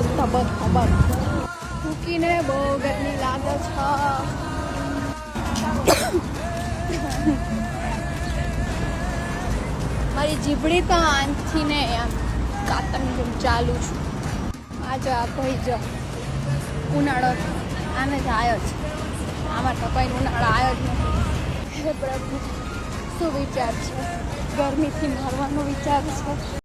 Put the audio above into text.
ધબક મૂકીને બહુ ગરમી લાગે છે. મારી જીભડી તો આંખથી ને આમ કાતરની જેમ ચાલુ છું. આ જો આ ભાઈ જો ઉનાળો આને જ આવ્યો છે. આમાં તો કોઈ ઉનાળો આવ્યો જ નથી. હે પ્રભુ, શું વિચાર છે? ગરમીથી મરવાનો વિચાર છે.